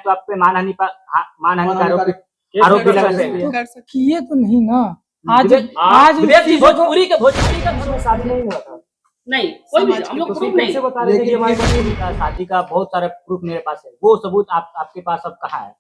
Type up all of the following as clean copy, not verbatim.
तो आप पे मानहानि का आरोप भी लगा सकते हैं। किए तो नहीं ना। आज भोजपुरी का शादी नहीं हुआ था। नहीं, कोई भी हम लोग प्रूफ नहीं बता रहे थे कि हमारे पास शादी का बहुत सारा प्रूफ मेरे पास है, वो सबूत आपके पास अब कहाँ है?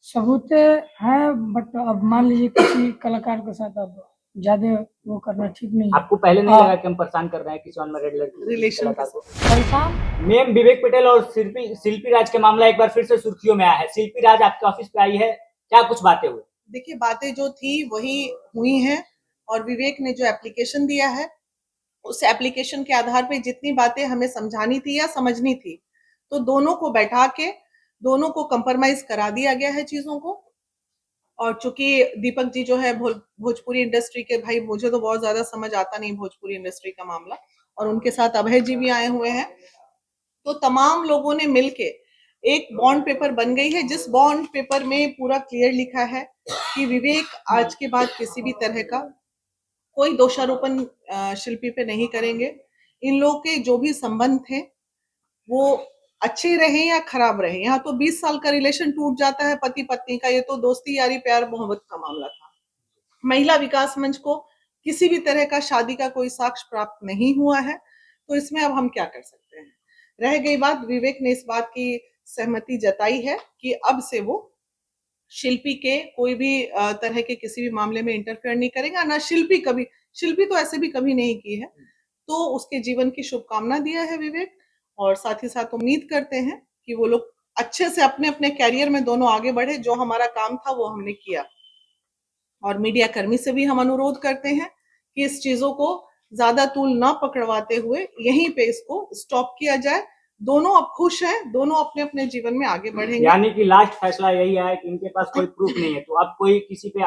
सबूत है, बट अब मान लीजिए किसी कलाकार के साथ अब ज्यादा वो करना ठीक नहीं है। आपको पहले नहीं लगा कि हम परेशान कर रहे हैं किसी अनमैरिड रिलेशन को? परेशान मेम विवेक पटेल और शिल्पी राज के मामला एक बार फिर से सुर्खियों में आया है। शिल्पी राज आपके ऑफिस पे आई है, क्या कुछ बातें हुई? देखिए, बातें जो थी वही हुई हैं, और विवेक ने जो एप्लीकेशन दिया है उस एप्लीकेशन के आधार पे जितनी बातें हमें समझानी थी या समझनी थी, तो दोनों को बैठा के दोनों को कंप्रोमाइज करा दिया गया है चीजों को। और चूंकि दीपक जी जो है भोजपुरी इंडस्ट्री के भाई, मुझे तो बहुत ज्यादा समझ आता नहीं भोजपुरी इंडस्ट्री का मामला, और उनके साथ अभय जी भी आए हुए हैं, तो तमाम लोगों ने मिलके एक बॉन्ड पेपर बन गई है, जिस बॉन्ड पेपर में पूरा क्लियर लिखा है कि विवेक आज के बाद किसी भी तरह का कोई दोषारोपण शिल्पी पे नहीं करेंगे। इन लोगों के जो भी संबंध थे वो अच्छे रहे या खराब रहे, यहाँ तो 20 साल का रिलेशन टूट जाता है पति पत्नी का, ये तो दोस्ती यारी प्यार मोहब्बत का मामला था। महिला विकास मंच को किसी भी तरह का शादी का कोई साक्ष्य प्राप्त नहीं हुआ है, तो इसमें अब हम क्या कर सकते हैं। रह गई बात, विवेक ने इस बात की सहमति जताई है कि अब से वो शिल्पी के कोई भी तरह के किसी भी मामले में इंटरफेयर नहीं करेगा, ना शिल्पी तो ऐसे भी कभी नहीं की है। तो उसके जीवन की शुभकामना दिया है विवेक, और साथ ही साथ उम्मीद करते हैं कि वो लोग अच्छे से अपने अपने कैरियर में दोनों आगे बढ़े। जो हमारा काम था वो हमने किया, और मीडिया कर्मी से भी हम अनुरोध करते हैं कि इस चीजों को ज्यादा तूल ना पकड़वाते हुए यहीं पे इसको स्टॉप किया जाए। दोनों अब खुश हैं, दोनों अपने अपने जीवन में आगे बढ़ेंगे। यानी कि लास्ट फैसला यही है कि इनके पास कोई प्रूफ नहीं है, तो अब कोई किसी पे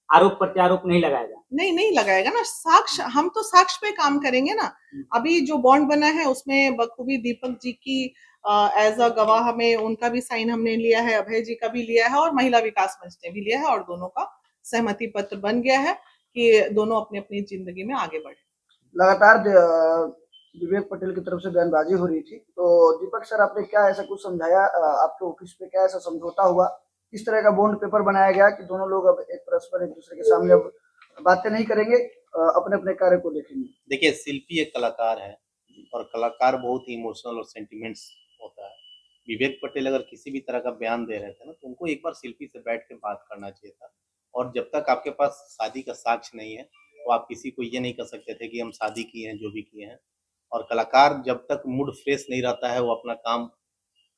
आरोप प्रत्यारोप नहीं लगाएगा? नहीं लगाएगा ना, साक्ष्य, हम तो साक्ष्य पे काम करेंगे ना। अभी जो बॉन्ड बना है उसमें बखूबी दीपक जी की एज अ गवाह में उनका भी साइन हमने लिया है, अभय जी का भी लिया है, और महिला विकास मंच ने भी लिया है, और दोनों का सहमति पत्र बन गया है कि दोनों अपनी अपनी जिंदगी में आगे बढ़े। लगातार विवेक पटेल की तरफ से बयानबाजी हो रही थी, तो दीपक सर आपने क्या ऐसा कुछ समझाया? आपके ऑफिस पे क्या ऐसा समझौता हुआ? किस तरह का बॉन्ड पेपर बनाया गया कि दोनों लोग अब एक परस्पर एक दूसरे के सामने अब बातें नहीं करेंगे, अपने अपने कार्य को देखेंगे? देखिए, शिल्पी एक कलाकार है, और कलाकार बहुत ही इमोशनल और सेंटिमेंट्स होता है। विवेक पटेल अगर किसी भी तरह का बयान दे रहे थे ना, तो उनको एक बार शिल्पी से बैठ के बात करना चाहिए था। और जब तक आपके पास शादी का साक्ष्य नहीं है, तो आप किसी को ये नहीं कर सकते थे कि हम शादी किए हैं, जो भी किए हैं। और कलाकार जब तक मूड फ्रेश नहीं रहता है, वो अपना काम,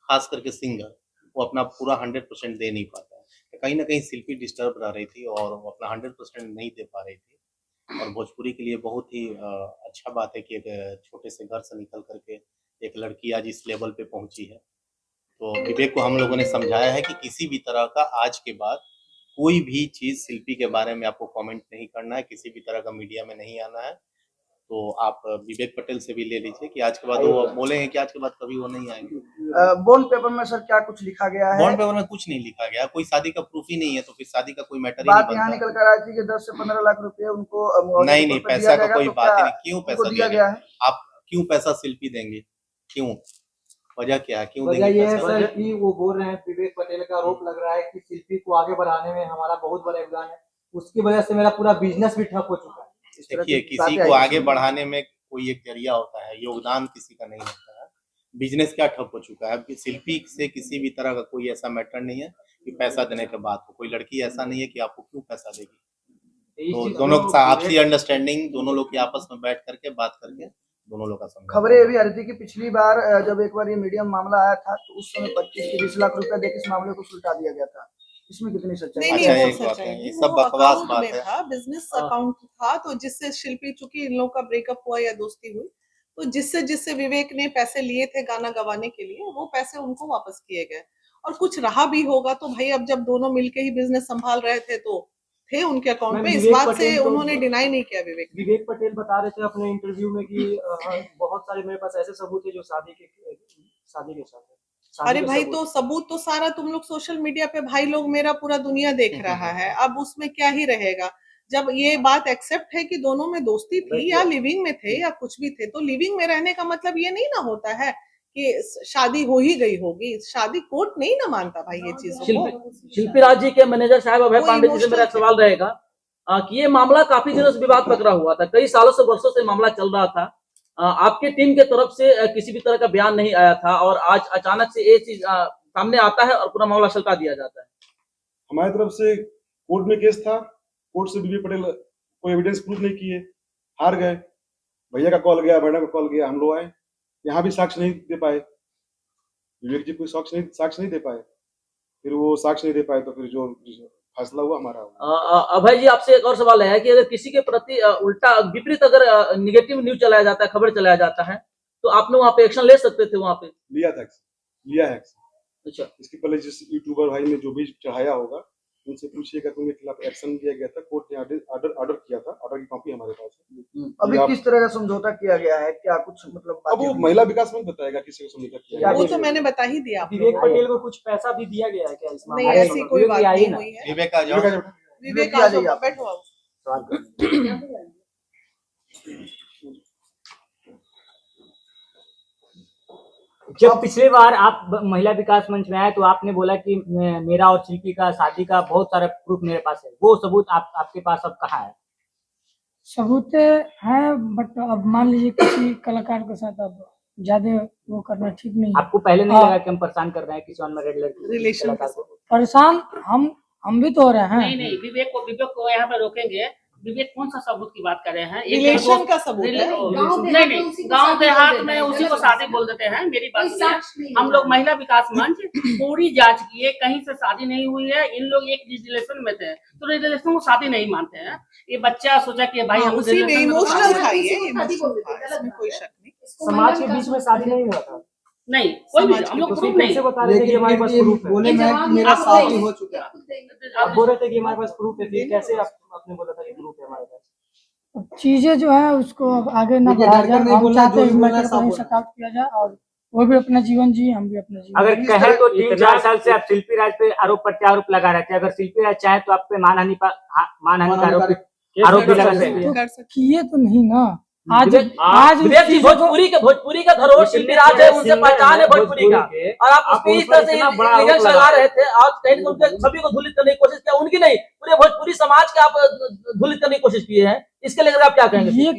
खास करके सिंगर, वो अपना पूरा 100% दे नहीं पाता है। तो कहीं ना कहीं शिल्पी डिस्टर्ब रह रही थी, और वो अपना 100% नहीं दे पा रही थी। और भोजपुरी के लिए बहुत ही अच्छा बात है कि एक छोटे से घर से निकल करके एक लड़की आज इस लेवल पे पहुंची है। तो विवेक को हम लोगों ने समझाया है कि किसी भी तरह का आज के बाद कोई भी चीज़ शिल्पी के बारे में आपको कमेंट नहीं करना है, किसी भी तरह का मीडिया में नहीं आना है। तो आप विवेक पटेल से भी ले लीजिए कि आज के बाद वो बोलेंगे कि आज के बाद कभी वो नहीं आएंगे। बॉन्ड पेपर में सर क्या कुछ लिखा गया है? बॉन्ड पेपर में कुछ नहीं लिखा गया, कोई शादी का प्रूफ ही नहीं है, तो फिर शादी का कोई मैटर ही बात नहीं यहाँ बनता। निकल कर आई थी कि 10 से 15 लाख रुपए उनको नहीं, पैसा का कोई बात ही नहीं। क्यों पैसा दिया गया है? आप क्यों पैसा शिल्पी देंगे? क्यों? वजह क्या है, क्यों वजह देंगे ये है पैसा? सर कि वो बोल रहे हैं, विवेक पटेल का आरोप लग रहा है कि शिल्पी को आगे बढ़ाने में हमारा बहुत बड़ा योगदान है, उसकी वजह से मेरा पूरा बिजनेस भी ठप हो चुका है। देखिए, किसी को आगे बढ़ाने में कोई एक जरिया होता है, योगदान किसी का नहीं होता है। बिजनेस क्या ठप हो चुका है? शिल्पी से किसी भी तरह का कोई ऐसा मैटर नहीं है कि पैसा देने के बाद कोई लड़की ऐसा नहीं है कि आपको क्यों पैसा देगी। तो दोनों का आपसी अंडरस्टैंडिंग, दोनों लोग की आपस में बैठ करके बात करके दोनों लोग का समझौता। खबरें ये भी आ रही थी कि पिछली बार जब एक बार ये मीडिया मामला आया था, तो उस समय 25 से 20 लाख रुपए देकर इस मामले को सुलझा दिया गया था। इसमें कितनी सच्चाई? नहीं, अच्छा, वो एक बात सच्चाई है, नहीं, ये सब वो बकवास अकाउंट बात में है। था, बिजनेस अकाउंट था, तो जिससे शिल्पी, चूंकि इन लोगों का ब्रेकअप हुआ या दोस्ती हुई, तो जिससे विवेक ने पैसे लिए थे गाना गवाने के लिए, वो पैसे उनको वापस किए गए। और कुछ रहा भी होगा तो भाई, अब जब दोनों मिलके ही बिजनेस संभाल रहे थे तो थे उनके अकाउंट पे, इस बात से उन्होंने डिनाई नहीं किया। विवेक पटेल बता रहे थे अपने इंटरव्यू में कि बहुत सारे मेरे पास ऐसे सबूत है जो शादी के साथ है। अरे भाई, तो सबूत तो सारा तुम लोग सोशल मीडिया पे भाई लोग, मेरा पूरा दुनिया देख रहा है, अब उसमें क्या ही रहेगा। जब ये बात एक्सेप्ट है कि दोनों में दोस्ती थी या लिविंग में थे या कुछ भी थे, तो लिविंग में रहने का मतलब ये नहीं ना होता है कि शादी हो ही गई होगी। शादी कोर्ट नहीं ना मानता भाई ये चीजों को। शिल्पी राज जी के मैनेजर साहब अभय वो पांडे जी से मेरा एक emotional सवाल रहेगा कि ये मामला काफी दिनों से विवाद पकड़ा हुआ था, कई सालों से वर्षों से मामला चल रहा था। आपके टीम के तरफ से किसी भी तरह का बयान नहीं आया था और आज अचानक से ये चीज सामने आता है और पूरा मामला सलटा दिया जाता है। हमारी तरफ से कोर्ट में केस था, कोर्ट से बीबी पटेल कोई एविडेंस प्रूफ नहीं किए, हार गए। भैया का कॉल गया, मैडम का कॉल गया, हम लोग आए, यहाँ भी साक्ष्य नहीं दे पाए, विवेक जी कोई साक्ष्य नहीं दे पाए। फिर वो साक्ष्य नहीं दे पाए तो फिर जो फैसला हुआ हमारा हुआ। अभय जी, आपसे एक और सवाल है कि अगर किसी के प्रति उल्टा विपरीत अगर निगेटिव न्यूज चलाया जाता है, खबर चलाया जाता है, तो आपने वहाँ पे एक्शन ले सकते थे? वहाँ पे लिया है एक्शन। अच्छा, इसके पहले जिस यूट्यूबर भाई ने जो भी चढ़ाया होगा उनसे पूछिएगा कि उनके खिलाफ एक्शन लिया गया था। कोर्ट ने ऑर्डर किया था, ऑर्डर की कॉपी हमारे पास है। अभी किस तरह का समझौता किया गया है, क्या कुछ मतलब अब वो महिला विकास मंत्री बताएगा किसी को समझौता किया वो तो मैंने बता ही दिया। विवेक पटेल को कुछ पैसा भी दिया गया है क्या इस नहीं, मामले में? ऐसी कोई बात नहीं हुई है। विवेक आ जाओ। विवेक आ जाओ, बैठो आओ। जब पिछली बार आप महिला विकास मंच में आए तो आपने बोला कि मेरा और शिल्पी का शादी का बहुत सारा प्रूफ मेरे पास है, वो सबूत आपके पास अब कहाँ है? सबूत है बट अब मान लीजिए किसी कलाकार के साथ अब ज्यादा वो करना ठीक नहीं है। आपको पहले नहीं हाँ। लगा कि हम परेशान कर रहे हैं किसी अनमैरिड लड़की रिलेशन कलाकार को? परेशान हम भी तो हो रहे हैं। नहीं नहीं, विवेक को यहाँ पे रोकेंगे। विवेक कौन सा सबूत की बात कर रहे हैं? रिलेशन का सबूत है। नहीं नहीं, गांव देहात में उसी को शादी बोल देते हैं। मेरी बात सुनिए, हम लोग महिला विकास मंच पूरी जांच किए, कहीं से शादी नहीं हुई है। इन लोग एक रिलेशन में थे तो रिलेशन को शादी नहीं मानते हैं। ये बच्चा सोचा कि भाई हम उसी में relation में इमोशनल तो- था, ये इमोशनल था, इसमें कोई शक नहीं। समाज के बीच में शादी नहीं हुआ था। नहीं, कोई भी समाज हम लोग तो प्रूफ फिर नहीं। कैसे बता रहे थे कि हमारे पास प्रूफ है? बोले मैं कि मेरा शादी हो चुका है। आप बोल रहे थे कि हमारे पास प्रूफ है, फिर कैसे आपने बोला था कि प्रूफ है हमारे पास? अब चीजें जो है उसको अब आगे न देखिए, बढ़ाया डर जाए। कर नहीं हम बोलना, चाहते हैं जो इस भी बोलना मैटर है को वहीं सब सॉर्ट आउट किया जाए और वो भी अपना जीवन जिए, हम भी अपना जीवन अगर जिए। कहे तो 3-4 साल से आप शिल्पी राज पे आरोप प्रत्यारोप लगा रहे थे, अगर शिल्पी राज चाहे तो आप पे मानहानि का आरोप भी लगा सकते हैं। कर सकते किए तो नहीं ना। आज आज उस विवेक जी चीजों को- भोजपुरी का धरोहर शिल्पी राज है, उनसे पहचान है भोजपुरी का, और आप उस पे इस तरह से लिगेंस लगा रहे थे और कहीं ना उनके सभी को धूलित करने की कोशिश किया। उनकी नहीं, पूरे भोजपुरी समाज के आप धूलित करने की कोशिश किए हैं। इसके लेकर आप क्या कहेंगे? ये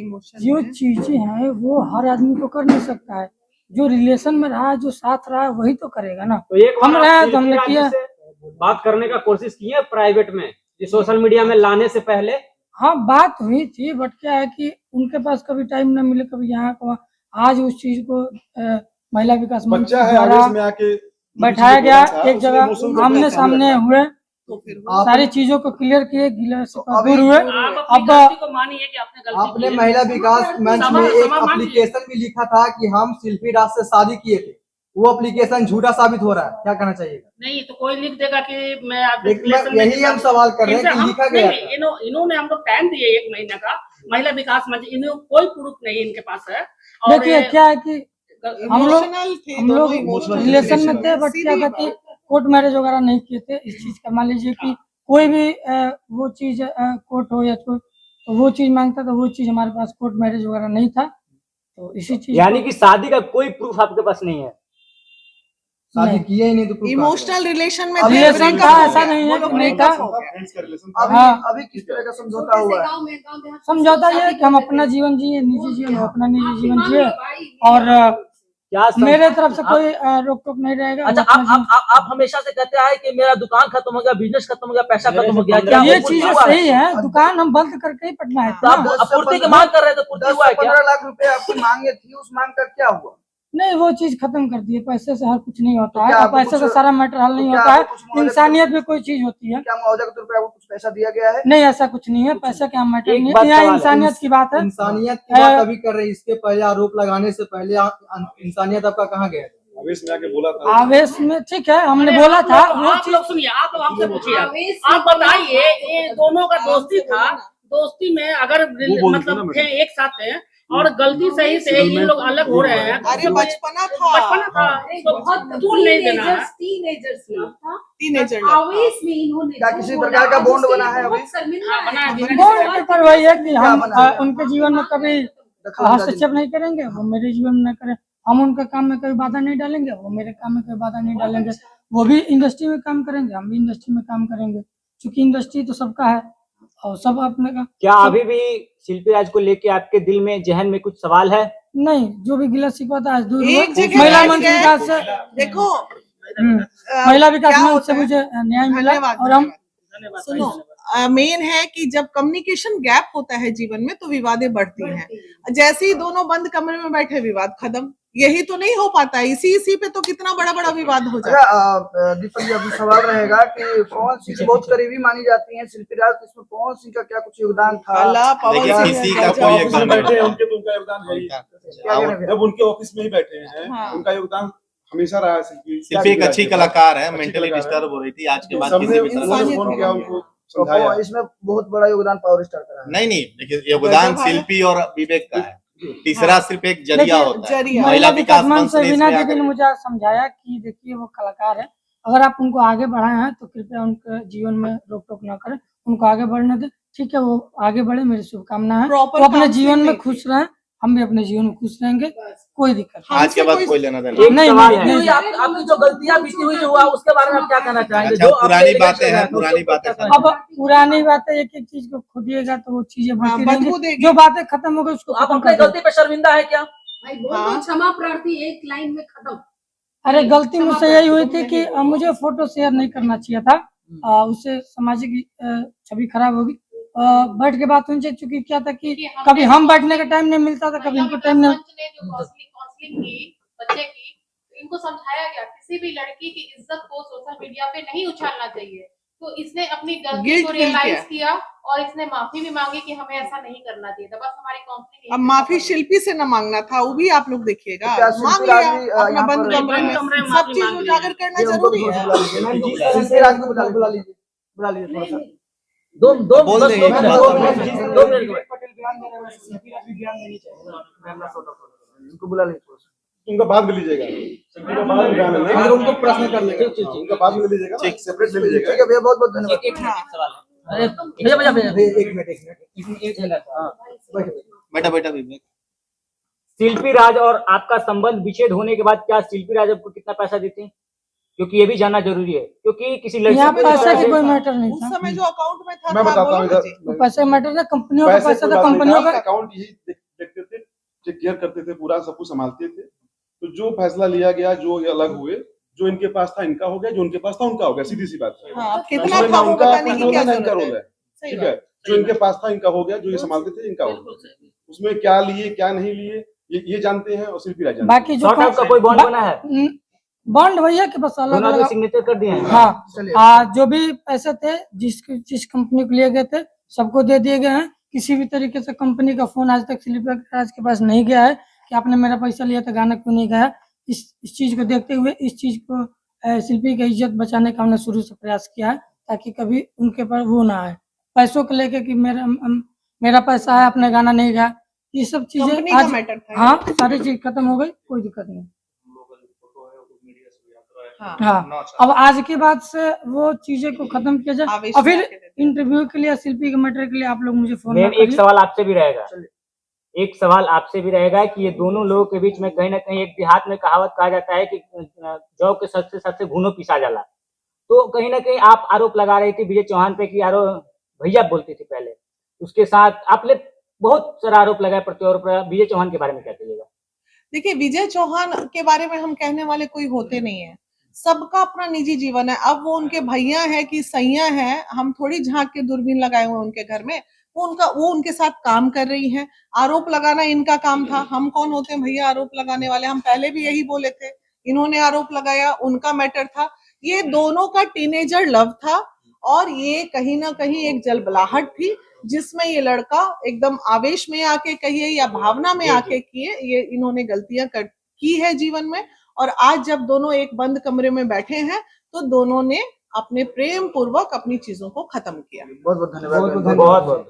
जो चीजें हैं वो हर आदमी को कर नहीं सकता है। जो रिलेशन में रहा है, जो साथ रहा है, वही तो करेगा ना। तो एक हम बार रहे आप तो हमने शिल्पी किया। राज से बात करने का कोशिश की है प्राइवेट में, ये सोशल मीडिया में लाने से पहले? हाँ, बात हुई थी बट क्या है कि उनके पास कभी टाइम न मिले, कभी यहाँ को आज उस चीज को महिला विकास मंच बच्चा है, द्वारा आवेश में आके बैठाया गया, बोला था, एक उसने जगह इमोशन को आमने परेशान सामने किया। हुए, तो फिर सारी चीजों को क्लियर किए, गिले से अभी दूर हुए। आप अपनी अब गलती को मानिए कि आपने गलती आपने की है। महिला विकास मंच में एक क्षमा मांगिए। एप्लीकेशन भी लिखा था कि हम शिल्पी राज से शादी किए थे। वो एप्लीकेशन झूठा साबित हो रहा है, क्या कहना चाहिएगा? नहीं तो कोई लिख देगा कि मैं आपके लेकिन relation में यही हम सवाल कर रहे हैं इनसे कि हम- लिखा गया नहीं, इन्होंने हम लोग टाइम दिए 1 महीने का। महिला विकास मंच इन्हें कोई प्रूफ नहीं इनके पास है। और देखिए क्या है कि हम लोग इमोशनल थे, हम लोग दोनों emotional रिलेशन में थे थे। बट क्या सीधी था कि कोर्ट मैरिज वगैरह नहीं किए थे। इस चीज का मान लीजिए कि कोई भी वो चीज कोर्ट हो या कोई तो वो चीज मांगता था, वो चीज हमारे पास कोर्ट मैरिज वगैरह नहीं था। तो इसी चीज यानी कि शादी का कोई प्रूफ आपके पास नहीं है? शादी नहीं। किए ही नहीं तो proof कहाँ से? इमोशनल रिलेशन में अब थे, relation breakup था, हो ऐसा गया। नहीं है वो कि लोग नहीं breakup था। हो गया। फ्रेंड्स का रिलेशन अभी हाँ। अभी किस तरह का समझौता हुआ है? समझौता ये है कि हम अपना जीवन जिए, निजी जीवन हो, अपना निजी जीवन जिए और क्या मेरे तरफ से कोई रोक टोक नहीं रहेगा। अच्छा, हम अपना आप हमेशा से कहते आए कि मेरा दुकान खत्म हो गया, बिजनेस खत्म हो गया, पैसा मेरे खत्म हो से गया, 15 क्या ये वो चीजें हुआ है? सही है। दुकान हम बंद करके ही पटना है तो आप आपूर्ति की मांग कर रहे थे, पूर्ति 10 हुआ से है क्या? 15 लाख रुपए आपकी मांगे थी, उस मांग का क्या हुआ? नहीं, वो चीज खत्म कर दिए। पैसे से हर कुछ नहीं होता तो है क्या और आपको पैसे से कुछ- सारा मैटर हल नहीं क्या होता आपको कुछ है। मुआवजा- इंसानियत भी कोई चीज होती है। क्या मुआवजा के तौर पे आपको कुछ पैसा दिया गया है? नहीं, ऐसा कुछ नहीं है। पैसे का मैटर एक नहीं बात है, यहाँ सवाल है। इंसानियत की बात है। इंसानियत की बात अभी कर रहे हैं, इसके पहले आरोप लगाने से पहले इंसानियत आपका कहाँ गया? आवेश में आके बोला था। आवेश में ठीक है, हमने अरे बोला आप था लोग- वो आप चीज। लोग सुनिए, आप लोग हमसे पूछिए, आप बताइए ये दोनों का दोस्ती था। दोस्ती में अगर मतलब थे एक साथ थे और गलती सही से इन लोग अलग हो रहे हैं तो अरे बचपना था, बचपना था तो तूल नहीं देना है। टीनेजर क्या किसी प्रकार का बॉन्ड बना है अभी? हाँ, बना है, बिना बॉन्ड किसी- पेपर वही है कि हम क्या बना है? उनके जीवन में कभी हस्तक्षेप नहीं करेंगे, वो मेरे जीवन में न करें। हम उनके काम में कोई बाधा नहीं डालेंगे, वो मेरे काम में कोई बाधा नहीं डालेंगे। वो भी इंडस्ट्री में काम करेंगे, हम भी इंडस्ट्री में काम करेंगे, क्योंकि इंडस्ट्री तो सबका है और सब अपने का। क्या अभी भी शिल्पी राज को लेके आपके दिल में, जहन में कुछ सवाल है? नहीं, जो भी गिला शिकवा था आज दूर हुआ। एक जगह महिला बैठ मंत्री के विकास से देखो महिला विकास क्या मंच होता से है? मुझे न्याय मिला धन्यवाद, और हम धन्यवाद। सुनो, मेन है कि जब कम्युनिकेशन गैप होता है जीवन में तो विवादें बढ़ती हैं। जैसे ही दोनों बंद कमरे में बैठे, विवाद खत्म। यही तो नहीं हो पाता, इसी पे तो कितना बड़ा बड़ा विवाद हो जाता है। अच्छा, दीपक जी, अभी सवाल रहेगा कि पवन सिंह की बहुत करीबी मानी जाती है शिल्पी राज, इसमें पवन सिंह का क्या कुछ योगदान था? अल्लाह, पवन देखिए, सिंह किसी का का क्या कोई जवाब? एकदम बैठे हैं उनके तो उनका योगदान है ही। क्या कह रहे हैं? जब उनके ऑफिस में ही बैठे हैं, हाँ। उनका योगदान हमेशा रहा है। शिल्पी एक अच्छी कलाकार है, अच्छी मेंटली कलाकार है। डिस्टर्ब हो रही थी, आज के बाद सबने किसी भी तरह उन्होंने इंसानियत फोन की किया, कमी उनको तो समझाया। इसमें बहुत बड़ा योगदान पावर स्टार का रहा। नहीं, देखिए योगदान वैसे शिल्पी और विवेक का है, तीसरा सिर्फ एक जरिया देखिए, होता है। जरिया। महिला विकास मंच मंच से ने वीना इसमें दीदी ने आकर मुझे समझाया कि देखिए वो कलाकार है, अगर आप उनको आगे बढ़ाए हैं तो कृपया उनके जीवन में रोक टोक ना करें, उनको आगे बढ़ने दें। ठीक है, वो आगे बढ़े, मेरी शुभकामना है। Proper वो अपने counseling जीवन में नहीं खुश रहें, हम भी अपने जीवन में खुश रहेंगे, कोई दिक्कत नहीं। आज के बाद कोई लेना देना एक नहीं, सवाल नहीं, है। नहीं, बीती हुई आपकी जो गलतियां बीती हुई जो हुआ उसके बारे में आप क्या कहना चाहेंगे? अच्छा, जो आपने पुरानी इलेक्शन बातें हैं, है, पुरानी उसको बातें क्या कहना अब पुरानी बातें एक एक चीज को खोदिएगा तो वो चीजें हाँ, बढ़ती बदबू रहेंगी। देगी। जो बातें खत्म हो गई उसको तो आप खत्म अपने कर दो। गलती पे शर्मिंदा है क्या? हाँ। क्षमा प्रार्थी, एक लाइन में खत्म। अरे गलती मुझसे यही हुई थी कि मुझे फोटो शेयर नहीं करना चाहिए था, उससे सामाजिक छवि खराब होगी। बैठ के बात होनी चाहिए, चूंकि क्या था कि कभी हम बैठने का टाइम नहीं मिलता था, कभी इनको टाइम नहीं। ने जो काउंसलिंग की बच्चे की, इनको समझाया गया किसी भी लड़की की इज्जत को सोशल मीडिया पे नहीं उछालना चाहिए। तो इसने अपनी गलती Guilt को feel रियलाइज किया और इसने माफी भी मांगी कि हमें ऐसा नहीं करना चाहिए था। बस हमारी काउंसलिंग अब माफी शिल्पी से न मांगना था, वो भी आप लोग देखिएगा। तो क्या मांग शिल्पी राज लिया भी, अपना यहाँ बंद पर- कमरे में, बंद कमरे में सब माफी चीज मांग ली। उजागर करना ये उनको जरूरी भी है। बुला लीजिए। शिल्पी राज को बुला लीजिए, बुला लीजिए थोड़ा सा। दो दो बोल बस देंगे। 2 मिनट 2 मिनट 2 मिनट उनको बुला लीजिए थोड़ा सा। उनका बाद में लीजिएगा, शिल्पी का बाद में बयान है ना। उनको प्रश्न कर लेंगे। उनका बाद में लीजिएगा, ठीक। सेपरेट ले लीजिएगा। ठीक है भैया, बहुत बहुत धन्यवाद। एक सवाल है। अरे भैया भैया भैया एक मिनट। बेटा बेटा विवेक, शिल्पी राज और आपका संबंध विच्छेद होने के बाद क्या शिल्पी राज आपको कितना पैसा देते हैं? क्योंकि ये भी जानना जरूरी है, क्योंकि किसी लड़की यहाँ को पैसे की इस कोई तरह मैटर नहीं उस था, समय जो अकाउंट में था, मैं बताता हूँ बोलो ना जी। इधर। पैसे मैटर था, कंपनियों का पैसा था, कंपनियों का। अकाउंट यही देखते थे, टेक केयर करते थे, पूरा सब कुछ संभालते थे। तो जो फैसला लिया गया, जो ये अलग हुए, जो इनके पास था इनका हो गया, जो उनके पास था उनका हो गया, सीधी सी बात है। हाँ, अब कितना उसमें था ना वो उनका बताने की रोल क्या है, ना इनका जरूरत रोल है। है। सही ठीक बात। है, जो इनके पास था इनका हो गया, जो ये संभालते थे इनका हो गया। उसमें क्या लिए क्या नहीं लिए ये जानते हैं, और शिल्पी राज जानते हैं। बाकी जो शॉर्ट आउट का कोई बॉन्ड बना है? बॉन्ड भैया के बस अलग दोनों अलग। ने सिग्नेचर कर दिए हैं। हाँ, जो भी पैसे थे जिस कंपनी को लिए गए थे सबको दे दिए गए हैं। किसी भी तरीके से कंपनी का फोन आज तक शिल्पी राज के पास नहीं गया है कि आपने मेरा पैसा लिया था, गाना क्यों नहीं गाया। इस चीज को देखते हुए इस चीज को शिल्पी की इज्जत बचाने का हमने शुरू से प्रयास किया है, ताकि कभी उनके पर वो ना आए पैसों को लेके कि मेरा पैसा है, अपने गाना नहीं गाया। ये सब चीजें कंपनी का आज मैटर था। हाँ, सारी चीज खत्म हो गई, कोई दिक्कत नहीं। हाँ, अब आज के बाद से वो चीजें को खत्म किया जाए। आवेश और में फिर आके देते इंटरव्यू के लिए, शिल्पी के मैटर के लिए आप लोग मुझे फोन ना मैम, एक करिए। सवाल आपसे भी रहेगा, एक सवाल आपसे भी रहेगा कि ये दोनों लोगों के बीच में कहीं ना कहीं एक देहात में कहावत कहा जाता है कि जौ के सच से सच से घुनो पिसा जाला। तो कहीं ना कहीं आप आरोप लगा रही थी विजय चौहान पे कि भैया बोलती थी पहले, उसके साथ आपने बहुत सारा आरोप लगाया, प्रत्यारोप। विजय चौहान के बारे में क्या कहिएगा? देखिए, विजय चौहान के बारे में हम कहने वाले कोई होते नहीं है। सबका अपना निजी जीवन है। अब वो उनके भैया है कि सैया है, हम थोड़ी झांक के दूरबीन लगाए हुए उनके घर में। वो उनके साथ काम कर रही हैं। आरोप लगाना इनका काम था। हम कौन होते हैं भैया आरोप लगाने वाले? हम पहले भी यही बोले थे। इन्होंने आरोप लगाया, उनका मैटर था। ये दोनों का टीनेजर लव था और ये कहीं ना कहीं एक जलबलाहट थी, जिसमें ये लड़का एकदम आवेश में आके कहिए या भावना में आके किए, ये इन्होंने गलतियां की है जीवन में। और आज जब दोनों एक बंद कमरे में बैठे हैं तो दोनों ने अपने प्रेम पूर्वक अपनी चीजों को खत्म किया। बहुत बहुत धन्यवाद। बहुत बहुत